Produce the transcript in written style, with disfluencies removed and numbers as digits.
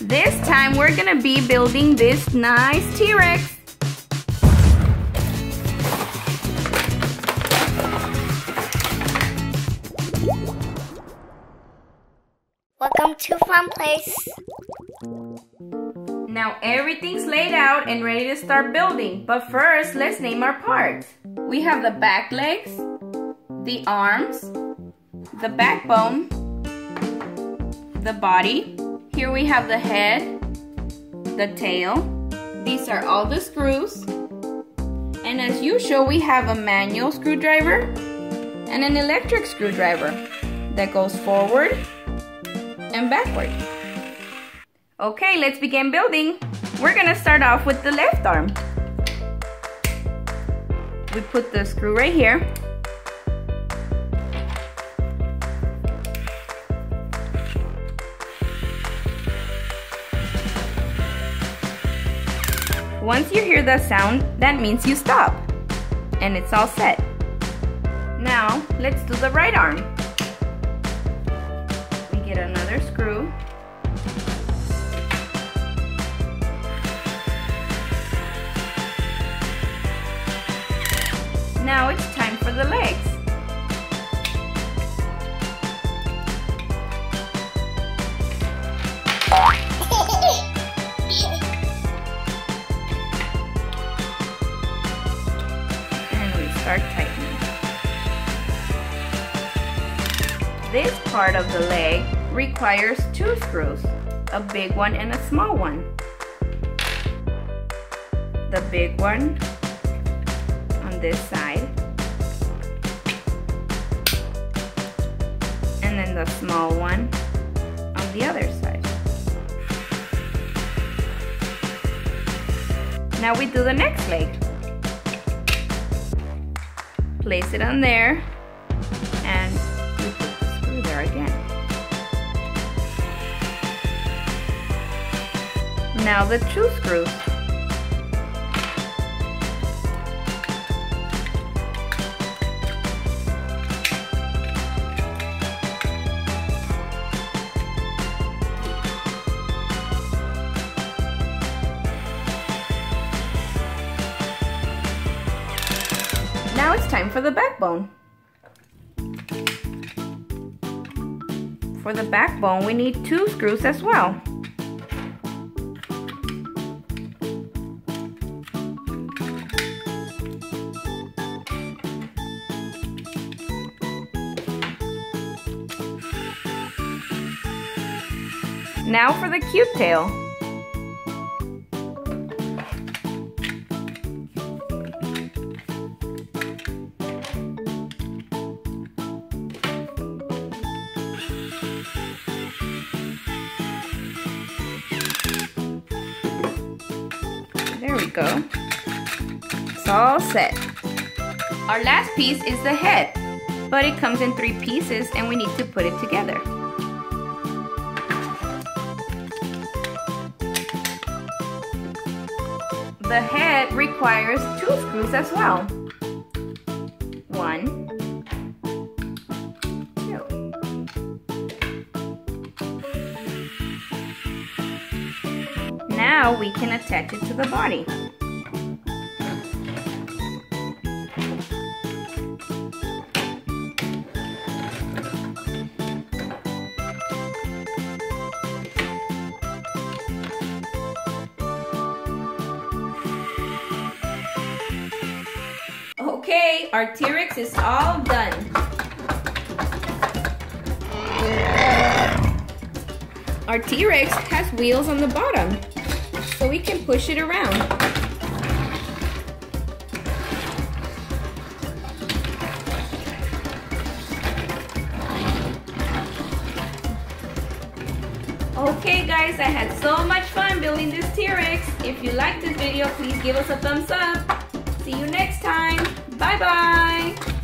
This time we're gonna be building this nice T-Rex. Welcome to Fun Place. Now everything's laid out and ready to start building, but first let's name our parts. We have the back legs, the arms, the backbone, the body. Here we have the head, the tail. These are all the screws. And as usual, we have a manual screwdriver and an electric screwdriver that goes forward and backward. Okay, let's begin building. We're gonna start off with the left arm. We put the screw right here. Once you hear that sound, that means you stop. And it's all set. Now, let's do the right arm. We get another screw. Now it's time for the legs. Start tightening. This part of the leg requires two screws, a big one and a small one. The big one on this side, and then the small one on the other side. Now we do the next leg. Place it on there, and we put the screw there again. Now the two screws. Now it's time for the backbone. For the backbone, we need two screws as well. Now for the cute tail. There we go. It's all set. Our last piece is the head, but it comes in 3 pieces and we need to put it together. The head requires 2 screws as well. 1, 2. Now we can attach it to the body. Okay, our T-Rex is all done. Our T-Rex has wheels on the bottom, so we can push it around. Okay guys, I had so much fun building this T-Rex. If you liked this video, please give us a thumbs up. See you next time. Bye-bye.